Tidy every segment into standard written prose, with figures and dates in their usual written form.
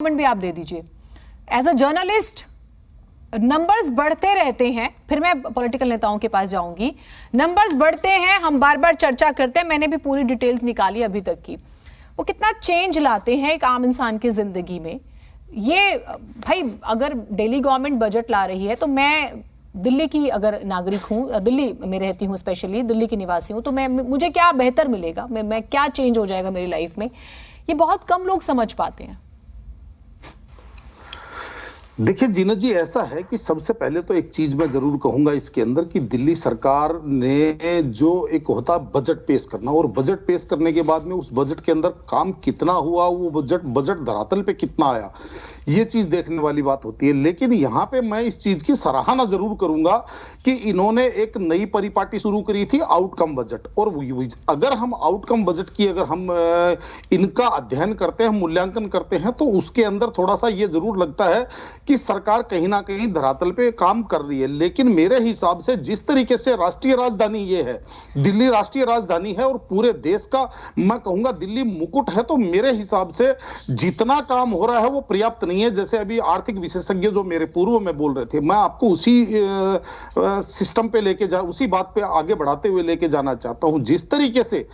Comment भी आप दे दीजिए। एज अ जर्नलिस्ट नंबर्स बढ़ते रहते हैं, फिर मैं पॉलिटिकल नेताओं के पास जाऊंगी। नंबर्स बढ़ते हैं, हम बार बार चर्चा करते हैं, मैंने भी पूरी डिटेल्स निकाली अभी तक की। वो कितना चेंज लाते हैं एक आम इंसान की जिंदगी में। ये भाई अगर दिल्ली गवर्नमेंट बजट ला रही है तो मैं दिल्ली की अगर नागरिक हूँ, दिल्ली में रहती हूँ, स्पेशली दिल्ली की निवासी हूँ, तो मुझे क्या बेहतर मिलेगा, मैं क्या चेंज हो जाएगा मेरी लाइफ में, ये बहुत कम लोग समझ पाते हैं। देखिए जीनत जी, ऐसा है कि सबसे पहले तो एक चीज मैं जरूर कहूंगा इसके अंदर कि दिल्ली सरकार ने जो एक होता है बजट पेश करना, और बजट पेश करने के बाद में उस बजट के अंदर काम कितना हुआ, वो बजट धरातल पे कितना आया, ये चीज देखने वाली बात होती है। लेकिन यहाँ पे मैं इस चीज की सराहना जरूर करूंगा कि इन्होंने एक नई परिपाटी शुरू करी थी, आउटकम बजट। और अगर हम आउटकम बजट की अगर हम इनका अध्ययन करते हैं, मूल्यांकन करते हैं, तो उसके अंदर थोड़ा सा ये जरूर लगता है कि सरकार कहीं ना कहीं धरातल पे काम कर रही है। लेकिन मेरे हिसाब से जिस तरीके से राष्ट्रीय राजधानी ये है, दिल्ली राष्ट्रीय राजधानी है और पूरे देश का मैं कहूंगा दिल्ली मुकुट है, तो मेरे हिसाब से जितना काम हो रहा है वो पर्याप्त नहीं है। जैसे अभी आर्थिक विशेषज्ञ जो मेरे पूर्व में बोल रहे थे, मैं आपको उसी सिस्टम पे लेके उसी बात पे आगे बढ़ाते हुए लेके जाना चाहता हूं। जिस तरीके से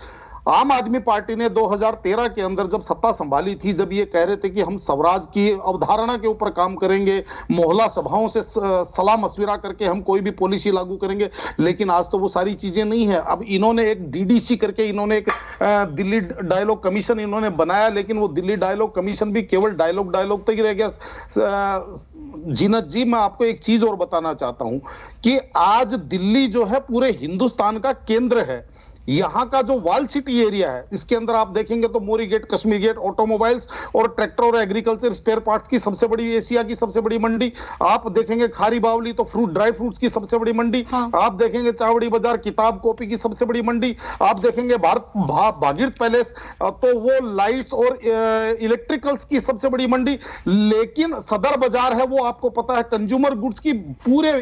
आम आदमी पार्टी ने 2013 के अंदर जब सत्ता संभाली थी, जब ये कह रहे थे कि हम स्वराज की अवधारणा के ऊपर काम करेंगे, मोहल्ला सभाओं से सलाह मशविरा करके हम कोई भी पॉलिसी लागू करेंगे, लेकिन आज तो वो सारी चीजें नहीं है। अब इन्होंने एक डीडीसी करके इन्होंने एक दिल्ली डायलॉग कमीशन इन्होंने बनाया, लेकिन वो दिल्ली डायलॉग कमीशन भी केवल डायलॉग तक ही रह गया। जीनत जी, मैं आपको एक चीज और बताना चाहता हूं कि आज दिल्ली जो है पूरे हिंदुस्तान का केंद्र है। यहाँ का जो वाल सिटी एरिया है, इसके अंदर आप देखेंगे तो मोरी गेट, कश्मीर गेट, ऑटोमोबाइल्स और ट्रैक्टर और एग्रीकल्चर स्पेयर पार्ट्स की सबसे बड़ी, एशिया की सबसे बड़ी मंडी। आप देखेंगे खारी बावली तो ड्राई फ्रूट्स की सबसे बड़ी मंडी। हाँ। आप देखेंगे चावड़ी बाजार किताब कॉपी की सबसे बड़ी मंडी। आप देखेंगे भागीरथ पैलेस तो वो लाइट्स और इलेक्ट्रिकल्स की सबसे बड़ी मंडी। लेकिन सदर बाजार है, वो आपको पता है कंज्यूमर गुड्स की पूरे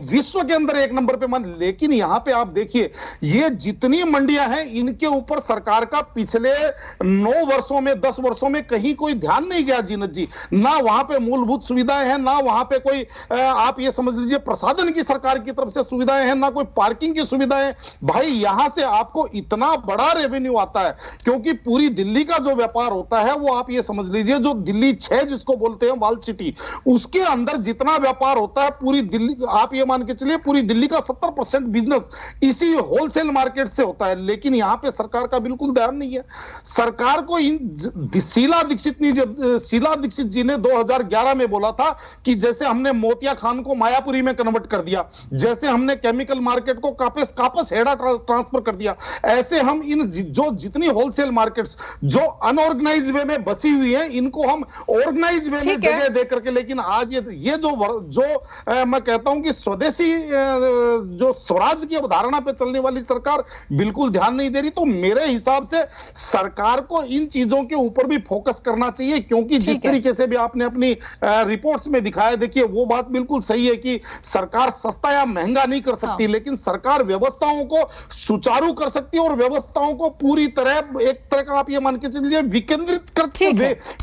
विश्व के अंदर एक नंबर पे मान। लेकिन यहाँ पे आप देखिए, ये जितनी मंडियां हैं, इनके ऊपर सरकार का पिछले 9 वर्षों में, 10 वर्षों में कहीं कोई ध्यान नहीं गया जीनत जी। ना वहां पे मूलभूत सुविधाएं हैं, ना वहां पे कोई आप ये समझ लीजिए प्रसाधन की सरकार की तरफ से सुविधाएं हैं, ना कोई पार्किंग की सुविधाएं। भाई यहां से आपको इतना बड़ा रेवेन्यू आता है, क्योंकि पूरी दिल्ली का जो व्यापार होता है वो आप ये समझ लीजिए, जो दिल्ली 6 जिसको बोलते हैं वाल सिटी, उसके अंदर जितना व्यापार होता है पूरी दिल्ली, आप ये मान के चलिए पूरी दिल्ली का 70% बिजनेस इसी होलसेल मार्केट से होता है। लेकिन यहां पे सरकार का बिल्कुल ध्यान नहीं है। सरकार को शीला दीक्षित जी ने 2011 में बोला था कि जैसे हमने मोतिया खान को मायापुरी में कन्वर्ट कर दिया, जैसे हमने केमिकल मार्केट को कापस हेड़ा ट्रांसफर कर दिया, ऐसे हम इन जो जितनी होलसेल मार्केट्स जो अनऑर्गेनाइज वे में बसी हुई है, इनको हम ऑर्गेनाइज वे में जगह दे करके। लेकिन आज ये जो मैं कहता हूं कि स्वदेशी जो स्वराज की अवधारणा पे चलने वाली सरकार बिल्कुल ध्यान नहीं दे रही। तो मेरे हिसाब से सरकार को इन चीजों के ऊपर भी फोकस करना चाहिए, क्योंकि जिस तरीके से भी आपने अपनी रिपोर्ट्स में दिखाया, देखिए वो बात बिल्कुल सही है कि सरकार सस्ता या महंगा नहीं कर सकती। हाँ। लेकिन सरकार व्यवस्थाओं को सुचारू कर सकती है और व्यवस्थाओं को पूरी तरह एक तरह का आप ये मान के चलिए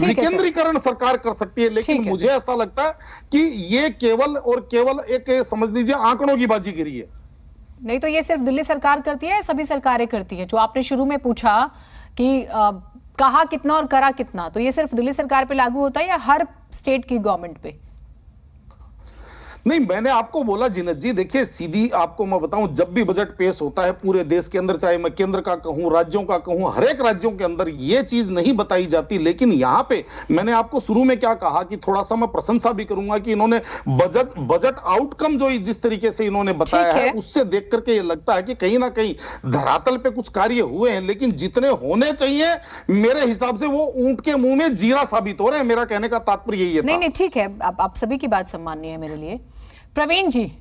विकेंद्रीकरण सरकार कर सकती है। लेकिन मुझे ऐसा लगता है कि ये केवल और केवल एक समझ लीजिए आंकड़ों की बाजीगरी है। नहीं तो ये सिर्फ दिल्ली सरकार करती है, सभी सरकारें करती है। जो आपने शुरू में पूछा कि कहा कितना और करा कितना, तो ये सिर्फ दिल्ली सरकार पे लागू होता है या हर स्टेट की गवर्नमेंट पे? नहीं, मैंने आपको बोला जीनत जी, देखिए सीधी आपको मैं बताऊं, जब भी बजट पेश होता है पूरे देश के अंदर, चाहे मैं केंद्र का कहूं, राज्यों का कहूं, हर एक राज्यों के अंदर ये चीज नहीं बताई जाती। लेकिन यहां पे मैंने आपको शुरू में क्या कहा कि थोड़ा सा मैं प्रशंसा भी करूंगा कि इन्होंने बजट आउटकम जो जिस तरीके से इन्होंने बताया है, उससे देख करके ये लगता है कि कहीं ना कहीं धरातल पे कुछ कार्य हुए हैं। लेकिन जितने होने चाहिए मेरे हिसाब से वो ऊंट के मुंह में जीरा साबित हो रहे हैं। मेरा कहने का तात्पर्य यही है। नहीं, ठीक है, आप सभी की बात सम्माननीय है मेरे लिए। प्रवीण जी,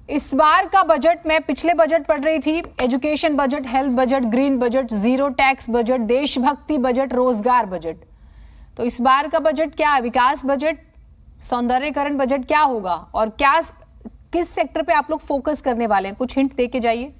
इस बार का बजट, मैं पिछले बजट पढ़ रही थी, education budget, health budget, green budget, zero tax budget, देशभक्ति बजट, रोजगार बजट। तो इस बार का बजट क्या है? विकास बजट, सौंदर्यीकरण बजट क्या होगा और क्या किस सेक्टर पे आप लोग फोकस करने वाले हैं? कुछ हिंट दे के जाइए।